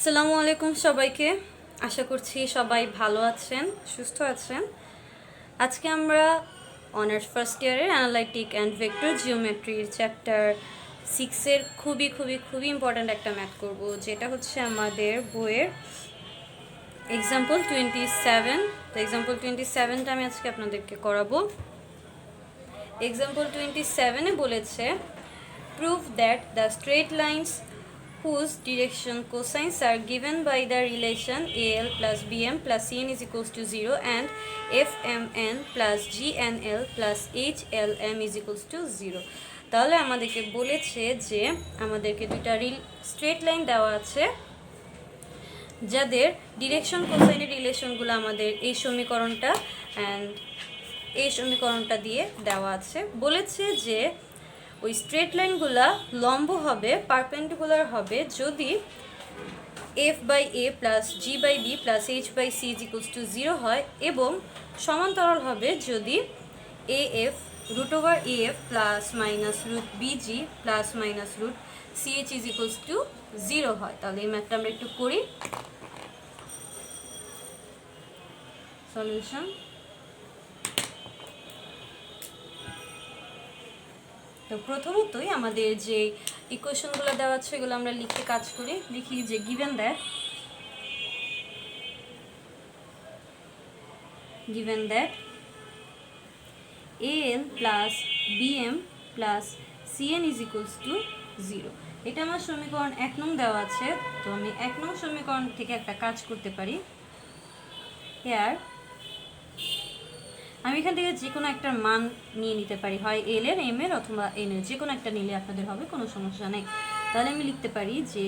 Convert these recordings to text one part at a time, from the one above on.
আসসালামু আলাইকুম সবাইকে। আশা করছি সবাই ভালো আছেন, সুস্থ আছেন। আজকে আমরা অনার্স ফার্স্ট ইয়ারের অ্যানালাইটিক অ্যান্ড ভেক্টর জিওমেট্রির চ্যাপ্টার 6-এর খুবই ইম্পর্ট্যান্ট একটা ম্যাথ করব, যেটা হচ্ছে আমাদের বইয়ের এক্সাম্পল 27। তো এক্সাম্পল 27টা আমি আজকে আপনাদেরকে করাবো। এক্সাম্পল 27-এ বলেছে prove that the straight lines whose direction cosines are given by the relation AL plus BM plus CN is equals to 0 and FMN plus GNL plus HLM is equals to 0. তাহলে আমাদেরকে বলেছে যে আমাদেরকে দুইটা straight line দেওয়া আছে যাদের direction কোসাইনের রিলেশনগুলো আমাদের এই সমীকরণটা অ্যান্ড এই সমীকরণটা দিয়ে দেওয়া আছে। বলেছে যে ওই স্ট্রেট লাইনগুলা লম্ব হবে, পারপেন্ডিকুলার হবে যদি F by A plus G by B plus H by C is equals to 0 হয়, এবং সমান্তরাল হবে যদি A F root over A F plus minus root BG plus minus root C H is equals to 0 হয়। তাহলে এই ম্যাথটা আমরা একটু করি। সলিউশন। তো প্রথমতই আমাদের যে ইকুয়েশনগুলো দেওয়া আছে এগুলো আমরা লিখে কাজ করি। লিখি যে given that AL plus BM plus CN is equals to 0। এটা আমার সমীকরণ 1 নং দেওয়া আছে। তো আমি 1 নং সমীকরণ থেকে একটা কাজ করতে পারি। হেয়ার আমি এখান থেকে যে কোনো একটা মান নিয়ে নিতে পারি, হয় এল এর, এম এর অথবা এন এর, যে কোনো একটা নিলে আপনাদের হবে, কোনো সমস্যা নেই। তাহলে আমি লিখতে পারি যে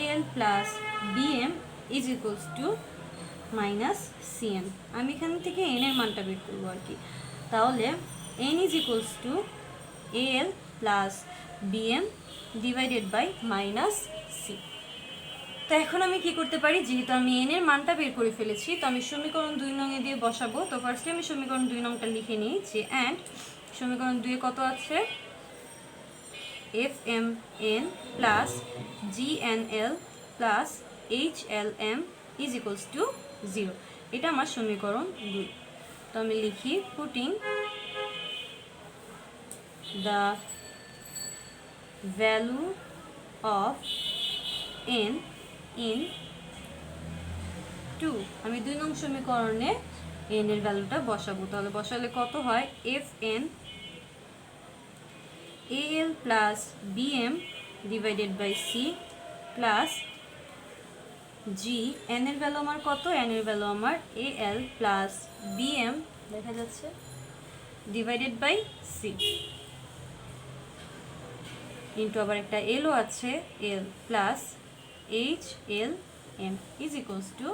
L plus BM is equals to minus CN. আমি এখান থেকে এন এর মানটা বের করবো আর কি। তাহলে N is equals to L plus BM divided by minus C. তো এখন আমি কি করতে পারি, যেহেতু আমি এন এর মানটা বের করে ফেলেছি, তো আমি সমীকরণ 2 নং দিয়ে বসাবো। তো ফার্স্টে আমি সমীকরণ 2 নংটা লিখে নিই যে অ্যান্ড সমীকরণ 2 কত আছে, F M N plus G N L plus H L M is equals to 0। এটা আমার সমীকরণ 2। তো আমি লিখি putting the value of N in 2। আমি 2 নং সমীকরণে এন এর ভ্যালুটা বসাবো। তাহলে বসালে কত হয়, F N L plus BM divided by C plus G, N এর ভ্যালু আমার কত, এন এর ভ্যালু আমার এল প্লাস বিএম দেখা যাচ্ছে ডিভাইডেড বাই সি ইন্টু আবার একটা এলও আছে, L plus H L M is equals to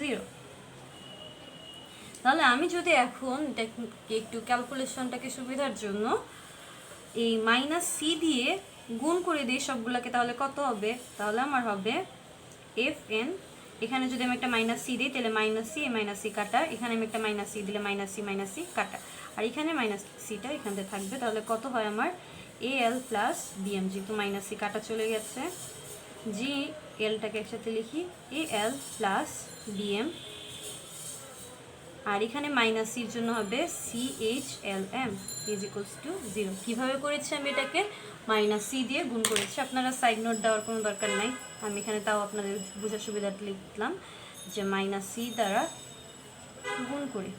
0। তাহলে আমি যদি এখন একটু ক্যালকুলেশনটাকে সুবিধার জন্য এই মাইনাস সি দিয়ে গুণ করে দিই সবগুলোকে, তাহলে কত হবে, তাহলে আমার হবে এফ এন, এখানে যদি আমি একটা মাইনাস সি দিই তাহলে মাইনাস সি কাটা, এখানে আমি একটা মাইনাস সি দিলে মাইনাস সি কাটা, আর এখানে মাইনাস সিটা এখানে থাকবে। তাহলে কত হয় আমার এ এল প্লাস বিএম, যেহেতু মাইনাস সি কাটা চলে গেছে, জি এলটাকে একসাথে লিখি এ এল প্লাস বিএম, আর এখানে মাইনাস সির জন্য হবে C H L M is equals to 0। কীভাবে করেছি আমি এটাকে মাইনাস সি দিয়ে গুণ করেছি। আপনারা সাইড নোট দেওয়ার কোনো দরকার নাই, আমি এখানে তাও আপনাদের বোঝার সুবিধাটা লিখলাম যে মাইনাস সি দ্বারা গুণ করি,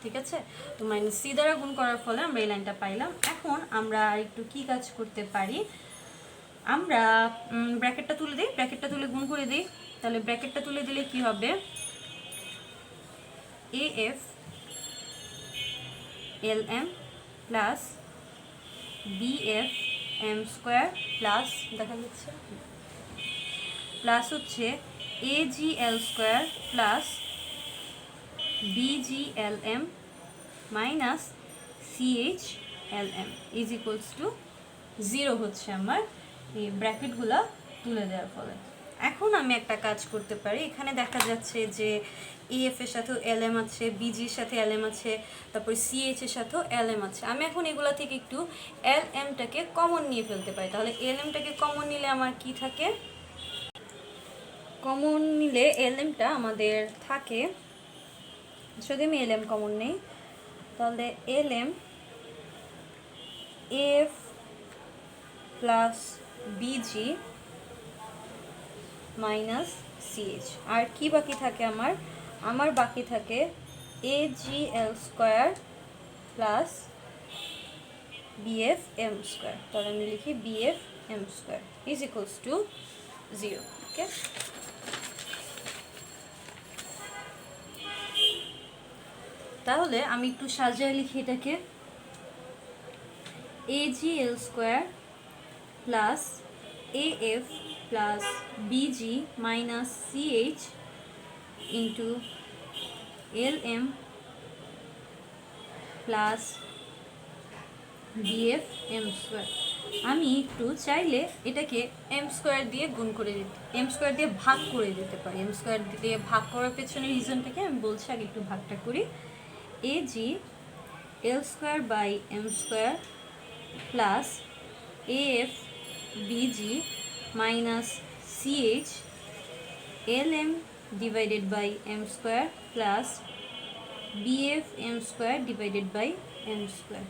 ঠিক আছে। তো মাইনাস সি দ্বারা গুণ করার ফলে আমরা এই লাইনটা পাইলাম। এখন আমরা একটু কি কাজ করতে পারি, আমরা ব্র্যাকেটটা তুলে দিই, ব্র্যাকেটটা তুলে গুণ করে দিই। তাহলে ব্র্যাকেটটা তুলে দিলে কি হবে, A F L M plus B F M square plus দেখা যাচ্ছে প্লাস হচ্ছে A G L square plus BG L M minus C H L M is equals to 0 হচ্ছে আমার এই ব্র্যাকেটগুলো তুলে দেওয়ার ফলে। এখন আমি একটা কাজ করতে পারি, এখানে দেখা যাচ্ছে যে এফ এর সাথেও এলএম আছে, বিজির সাথে এলএম আছে, তারপর সিএইচ এর সাথেও এলএম আছে। আমি এখন এগুলা থেকে একটু এলএমটাকে কমন নিয়ে ফেলতে পারি। তাহলে এলএমটাকে কমন নিলে আমার কি থাকে, কমন নিলে এলএমটা আমাদের থাকে, যদি আমি এলএম কমন নেই তাহলে LM F plus BG minus CH. আর কি বাকি থাকে আমার বাকি থাকে A G L square plus BF M square. তাহলে আমি লিখি BF M square is equals to 0। Okay, তাহলে আমি একটু সাজিয়ে লিখি এটাকে, A G L square plus A F plus BG minus CH into L M plus BF M square. আমি একটু চাইলে এটাকে এম স্কোয়ার দিয়ে গুণ করে দিতে, এম স্কোয়ার দিয়ে ভাগ করে দিতে পারি। এম স্কোয়ার দিয়ে ভাগ করার পেছনে রিজনটাকে আমি বলছি, আগে একটু ভাগটা করি। A G L square by M square plus A F BG minus CH L M divided by M square plus BF M square divided by M square.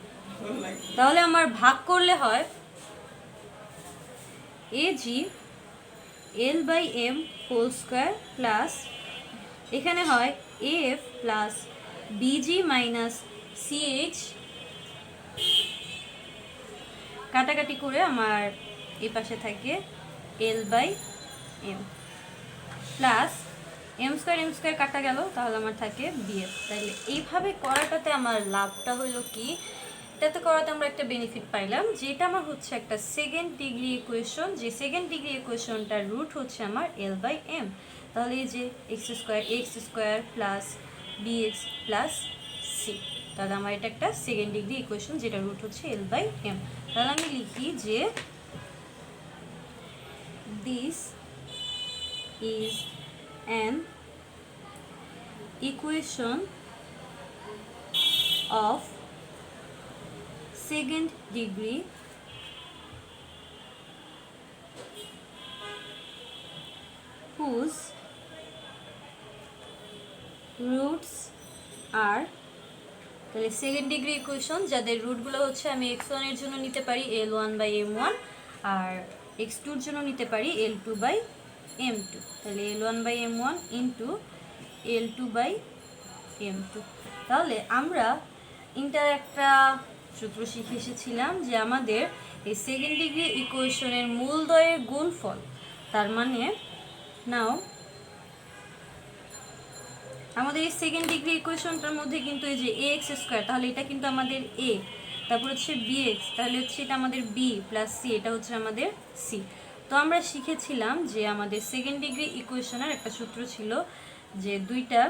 তাহলে আমার ভাগ করলে হয় A G L by M whole square plus এখানে হয় A F plus BG minus CH, কাটাকাটি করে আমার এই পাশে থাকে L by M plus M square কাটা গেল, তাহলে আমার থাকে বিএফ। তাহলে এইভাবে করাটাতে আমার লাভটা হলো কি, এটাতে করাতে আমরা একটা বেনিফিট পাইলাম, যেটা আমার হচ্ছে একটা সেকেন্ড ডিগ্রি ইকুয়েশন, যে সেকেন্ড ডিগ্রি ইকুয়েশনটার রুট হচ্ছে আমার এল বাই এম। তাহলে এই যে X square plus BX plus C, তাহলে আমার এটা একটা সেকেন্ড ডিগ্রি ইকুয়েশন যেটা রুট হচ্ছে এল বাই এম। তাহলে আমি লিখি যে this is an equation of second degree whose roots are, তাহলে সেকেন্ড ডিগ্রি ইকুয়েশন যাদের রুটগুলো হচ্ছে আমি x1 এর জন্য নিতে পারি l1 by m1 R x2 এর জন্য নিতে পারি l2 বাই m2। তাহলে l1 by m1 into l2 by m2। তাহলে আমরা ইন্টার একটা সূত্র শিখে এসেছিলাম যে আমাদের এই সেকেন্ড ডিগ্রি ইকুয়েশনের মূলদ্বয়ের গুণফল, তার মানে নাও আমাদের এই সেকেন্ড ডিগ্রি ইকুয়েশনটার মধ্যে কিন্তু এই যে এ এক্স স্কোয়ার, তাহলে এটা কিন্তু আমাদের এ, তারপর হচ্ছে বি এক্স, তাহলে হচ্ছে এটা আমাদের বি প্লাস সি, এটা হচ্ছে আমাদের সি। তো আমরা শিখেছিলাম যে আমাদের সেকেন্ড ডিগ্রি ইকুয়েশনের একটা সূত্র ছিল যে দুইটা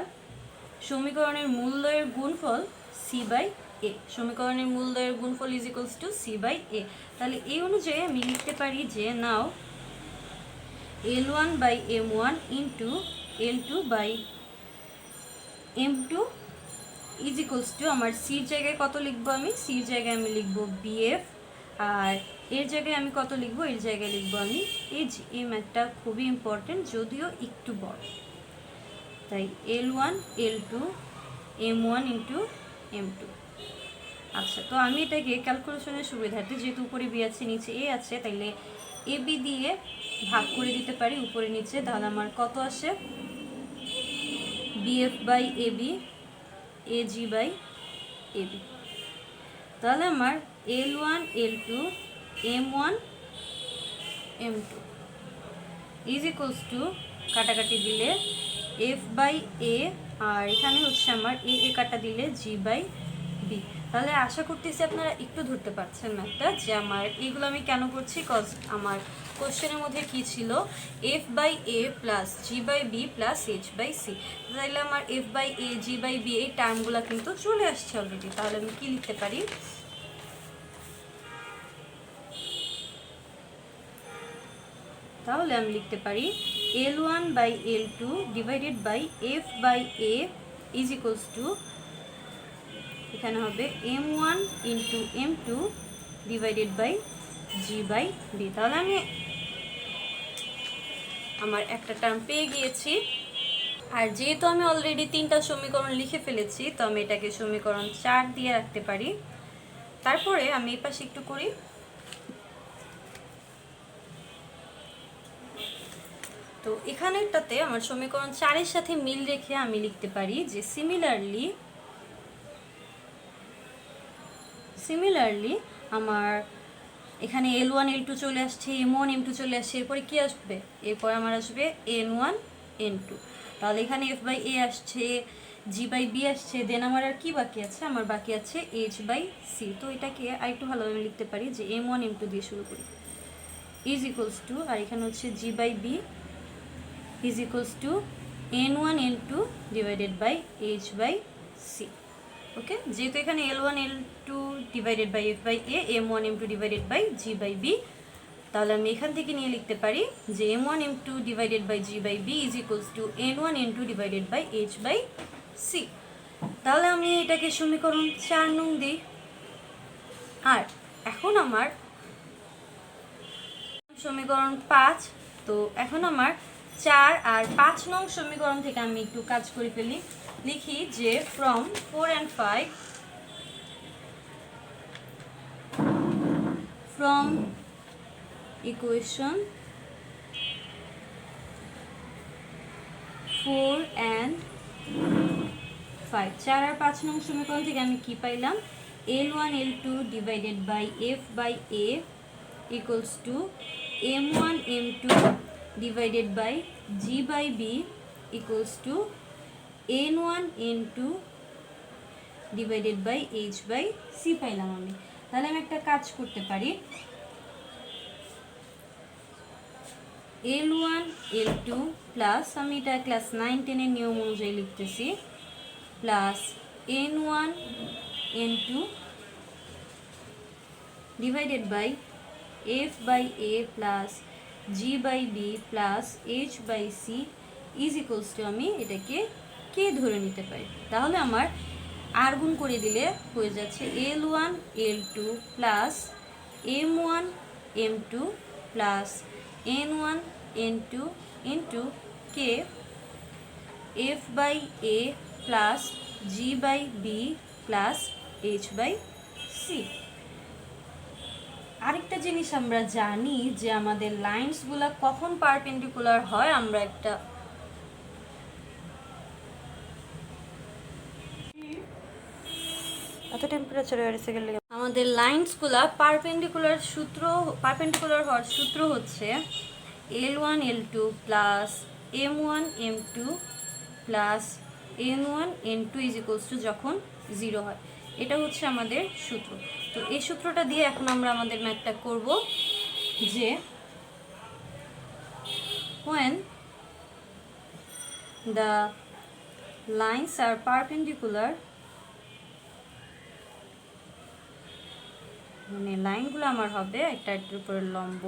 সমীকরণের মূলদ্বয়ের গুণফল সি বাই এ, সমীকরণের মূলদ্বয়ের গুণফল is equals to C by A. তাহলে এই অনুযায়ী আমি লিখতে পারি যে now l1 by m1 into l2 by m2 is equals to, আমার সির জায়গায় কত লিখবো, আমি সির জায়গায় আমি লিখবো বিএফ, আর এর জায়গায় আমি কত লিখবো, এর জায়গায় লিখবো আমি এই যে, এই ম্যাথটা খুবই ইম্পর্টেন্ট যদিও একটু বড়, তাই l1 l2 m1 into m2। আচ্ছা, তো আমি এটাকে ক্যালকুলেশনের সুবিধার্থে, যেহেতু উপরে বি আছে নিচে এ আছে, তাইলে এ বি দিয়ে ভাগ করে দিতে পারি উপরে নিচে। তাহলে আমার কত আসে, BF by A B A G by A B. তাহলে আমার l1 l2 m1 m2 is equals two, কাটাকাটি দিলে এফ বাই এ, আর এখানে হচ্ছে আমার এ এ কাটা দিলে জি বাই বি। তাহলে আশা করতেছি আপনারা একটু ধরতে পারছেন ম্যাথটা, যে আমার এগুলো আমি কেন করছি, কজ আমার কোশ্চেনের মধ্যে কি ছিল, F by A plus G by B plus H by C. তাহলে আমার F by A G by B এই টার্মগুলো কিন্তু চলে আসছে অলরেডি। তাহলে আমি কি লিখতে পারি, তাহলে আমি লিখতে পারি L1 by L2 divided by F by A is equals to এখানে হবে M1 into M2 divided by G by D। তাহলে আমি আমার একটা টার্ম পেয়ে গিয়েছি। আর যেহেতু আমি অলরেডি 3টা সমীকরণ লিখে ফেলেছি, তো আমি এটাকে সমীকরণ 4 দিয়ে রাখতে পারি। তারপরে আমি এই পাশে একটু করি। তো এখানেরটাতে আমার সমীকরণ 4-এর সাথে মিল রেখে আমি লিখতে পারি যে সিমিলারলি আমার এখানে L1 L2 চলে আসছে, M1 M2 চলে আসছে, এরপরে কি আসবে? এরপরে আমার আসবে N1 N2। তাহলে এখানে F বাই A আসছে, G বাই B আসছে, দেন আমার আর কি বাকি আছে? আমার বাকি আছে H বাই C। তো এটাকে আরেকটু ভালোভাবে লিখতে পারি যে M1 M2 দিয়ে শুরু করি ইজ ইকুয়ালস টু, আর এখানে হচ্ছে G by B is equals to N1 N2 divided by H by C। ওকে, যেহেতু এখানে L1 L2 divided by F by A, M1 M2 divided by G by B, তাহলে আমি এখান থেকে নিয়ে লিখতে পারি যে M1 M2 divided by G by B is equals to N1 N2 divided by H by C। তাহলে আমি এটাকে সমীকরণ 4 নং দিই। আর এখন আমার সমীকরণ 5। তো এখন আমার 4 আর 5 নং সমীকরণ থেকে আমি একটু কাজ করে ফেলি। লিখি যে from 4 and 5 from equation 4 and 5, 4 আর 5 নং সমীকরণ থেকে আমি কি পাইলাম? L1 L2 divided by F by A equals to M1 M2 divided by G by B equals to N1 N2 divided by H by C পাইলাম আমি। তাহলে আমি একটা কাজ করতে পারি, L1 L2 প্লাস, আমি এটা ক্লাস 9-10 এর নিয়ম অনুযায়ী লিখতেছি, plus N1 N2 divided by F by A plus G by B plus H by C is equals to, আমি এটাকে কে ধরে নিতে পারি। তাহলে আমার আর গুণ করে দিলে হয়ে যাচ্ছে L1 L2 plus M1 M2 plus N1 N2 into k F by A plus G by B plus H by C। আরেকটা জিনিস আমরা জানি যে আমাদের লাইনসগুলো কখন পারপেন্ডিকুলার হয়, আমরা একটা এত টেম্পারেচারে আমাদের লাইনসগুলো পারপেন্ডিকুলার হওয়ার সূত্র হচ্ছে L1 L2 plus M1 M2 plus N1 N2 is equals two যখন 0 হয়। এটা হচ্ছে আমাদের সূত্র। তো এই সূত্রটা দিয়ে এখন আমরা আমাদের ম্যাথটা করব যে when the lines are perpendicular, মানে লাইনগুলো আমার হবে একটা একটার উপরে লম্ব,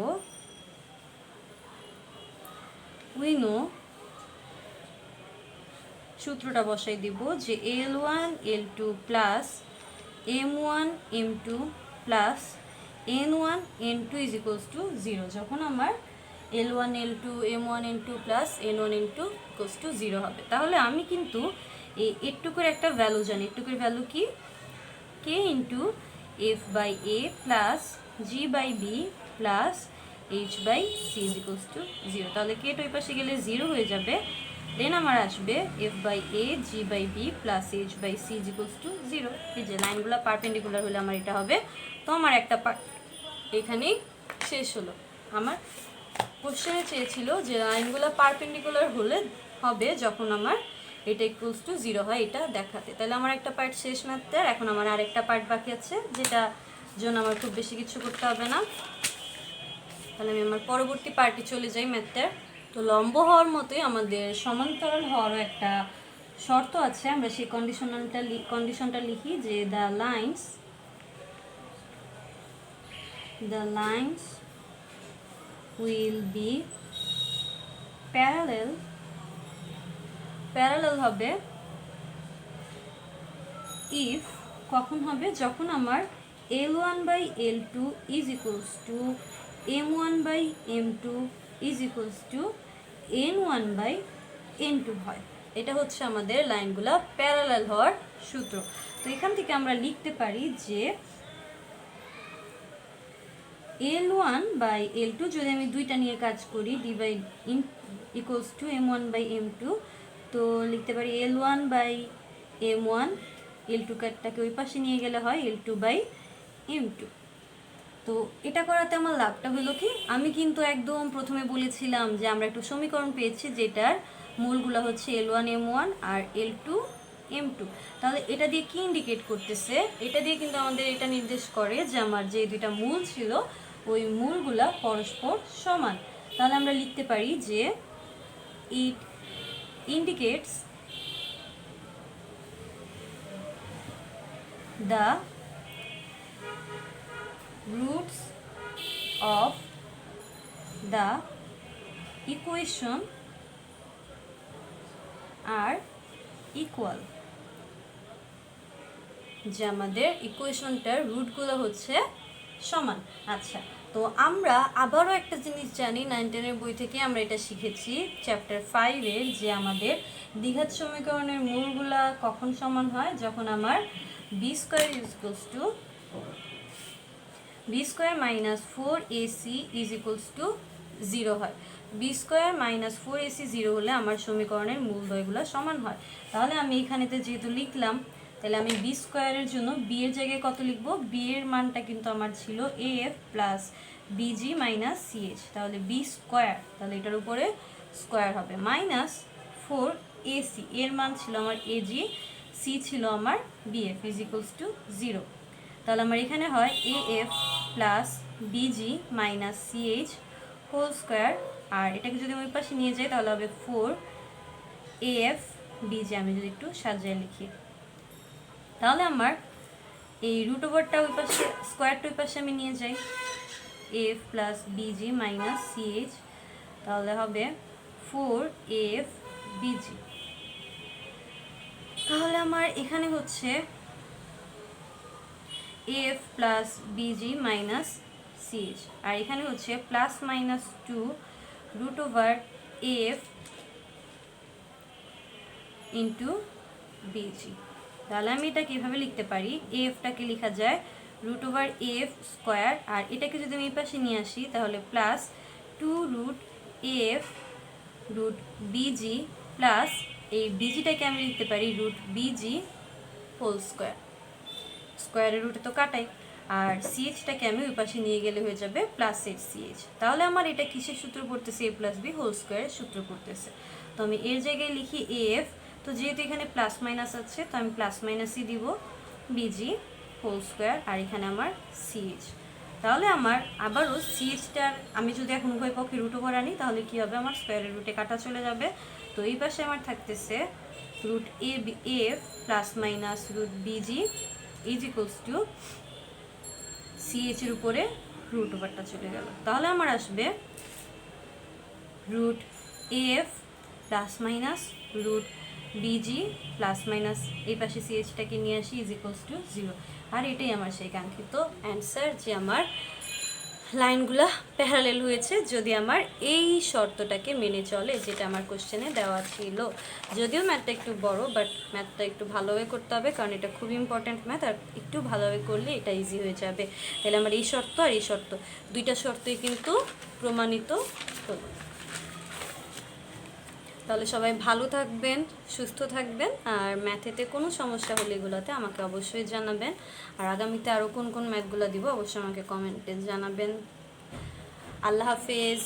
we know, সূত্রটা বসাই দিব যে L1 L2 plus M1 M2 plus N1 N2 is equals to 0 যখন আমার L1 L2 M1 N2 plus N1 N2 equals to 0 হবে। তাহলে আমি কিন্তু এই এটুকুর একটা ভ্যালু জানি। এটুকুর ভ্যালু কি? K into F by A plus G by B plus H by C is equals to 0। তাহলে কে তো ওই পাশে গেলে 0 হয়ে যাবে। দেন আমার আসবে F by A G by B plus H by C is equals to 0। এই যে লাইনগুলো পারপেন্ডিকুলার হলে আমার এটা হবে। তো আমার একটা পার্ট এখানেই শেষ হলো। আমার কোশ্চেনে চেয়েছিল যে লাইনগুলো পারপেন্ডিকুলার হলে হবে যখন আমার এটা ইকুয়ালস টু 0 হয়, এটা দেখাতে। তাহলে আমার একটা পার্ট শেষ ম্যাথটার। এখন আমার আরেকটা পার্ট বাকি আছে, যেটা জন্য আমার খুব বেশি কিছু করতে হবে না। তাহলে আমি আমার পরবর্তী পার্টে চলে যাই ম্যাথটার। তো লম্ব হওয়ার মতোই আমাদের সমান্তরাল হওয়ারও একটা শর্ত আছে। আমরা সেই কন্ডিশনটা লিখি যে the lines will be parallel হবে ইফ কখন হবে, যখন আমার L1/L2 is equals two M1/M2 is equals two N1/N2 হয়। এটা হচ্ছে আমাদের লাইনগুলো প্যারালাল হওয়ার সূত্র। তো এখান থেকে আমরা লিখতে পারি যে L1/L2 যদি আমি দুইটা নিয়ে কাজ করি ডিভাইড ইকুয়ালস টু M1/M2, তো লিখতে পারি L1/M1, L2 কাটটাকে ওই পাশে নিয়ে গেলে হয় L2/M2। তো এটা করাতে আমার লাভটা হলো কি, আমি কিন্তু একদম প্রথমে বলেছিলাম যে আমরা একটু সমীকরণ পেয়েছি যেটার মূলগুলো হচ্ছে L1/M1 আর L2/M2। তাহলে এটা দিয়ে কি ইন্ডিকেট করতেছে, এটা দিয়ে কিন্তু আমাদের এটা নির্দেশ করে যে আমার যে দুইটা মূল ছিল ওই মূলগুলা পরস্পর সমান। তাহলে আমরা লিখতে পারি যে ইট indicates the roots of the equation are equal, যে আমাদের ইকুয়েশনটার রুটগুলো হচ্ছে সমান। আচ্ছা, তো আমরা আবারও একটা জিনিস জানি, 9-10 বই থেকে আমরা এটা শিখেছি চ্যাপ্টার 5-এর, যে আমাদের দ্বিঘাত সমীকরণের মূলগুলা কখন সমান হয়, যখন আমার b² - 4ac = 0 হয়। b² - 4ac 0 হলে আমার সমীকরণের মূলদ্বয়গুলো সমান হয়। তাহলে আমি এখানেতে যেহেতু লিখলাম, তাহলে আমি b² এর জন্য b এর জায়গায় কত লিখব, b এর মানটা কিন্তু আমার ছিল af plus bg minus ch, তাহলে b², তাহলে এটার উপরে স্কোয়ার হবে, মাইনাস 4ac, এর মান ছিল আমার ag, c ছিল আমার bf = 0। তাহলে আমার এখানে হয় af plus bg minus ch whole square, আর এটাকে যদি ওই পাশে নিয়ে যাই তাহলে হবে 4af bg, আমি যদি একটু সাজিয়ে লিখি তাহলে আমার এই রুট ওভারটা ওই পাশে, স্কোয়ারটা ওই পাশে আমি নিয়ে যাই, af plus bg minus ch, তাহলে হবে 4af bg। তাহলে আমার এখানে হচ্ছে af plus bg minus ch, আর এখানে হচ্ছে plus minus 2 root over af into bg। তাহলে আমি এটা কীভাবে লিখতে পারি, afটাকে লেখা যায় রুট ওভার af স্কোয়ার, আর এটাকে যদি আমি এই পাশে নিয়ে আসি তাহলে plus 2 root af root bg plus এই bgটাকে আমি লিখতে পারি রুট bg হোল স্কোয়ার, স্কোয়ারের রুটে তো কাটাই, আর chটাকে আমি ওই পাশে নিয়ে গেলে হয়ে যাবে প্লাস এর ch। তাহলে আমার এটা কিসের সূত্র পড়তেছে, a প্লাস বি হোল স্কোয়ারের সূত্র পড়তেছে। তো আমি এর জায়গায় লিখি af, তো যেহেতু এখানে প্লাস মাইনাস আছে তো আমি প্লাস মাইনাসই দিব, bg হোল স্কোয়ার, আর এখানে আমার ch। তাহলে আমার আবারও chটার আমি যদি এখন উভয় পক্ষে রুট ওভার আনি তাহলে কী হবে, আমার স্কোয়ারের রুটে কাটা চলে যাবে। তো এই পাশে আমার থাকতেছে root af plus minus root bg = ch এর উপরে রুট ওভারটা চলে গেল। তাহলে আমার আসবে root af plus minus root bg plus minus এই পাশে chটাকে নিয়ে আসি = 0। আর এটাই আমার সেই কাঙ্ক্ষিত অ্যান্সার, যে আমার লাইনগুলা প্যারালেল হয়েছে যদি আমার এই শর্তটাকে মেনে চলে, যেটা আমার কোশ্চেনে দেওয়া ছিল। যদিও ম্যাথটা একটু বড়, বাট ম্যাথটা একটু ভালোভাবে করতে হবে, কারণ এটা খুব ইম্পর্ট্যান্ট ম্যাথ, আর একটু ভালোভাবে করলে এটা ইজি হয়ে যাবে। তাহলে আমার এই শর্ত আর এই শর্ত দুইটা শর্তই কিন্তু প্রমাণিত হলো। তাহলে সবাই ভালো থাকবেন, সুস্থ থাকবেন, আর ম্যাথেতে কোনো সমস্যা হলে এগুলোতে আমাকে অবশ্যই জানাবেন, আর আগামীতে আরও কোন কোন ম্যাথগুলো দিব অবশ্যই আমাকে কমেন্টে জানাবেন। আল্লাহ হাফেজ।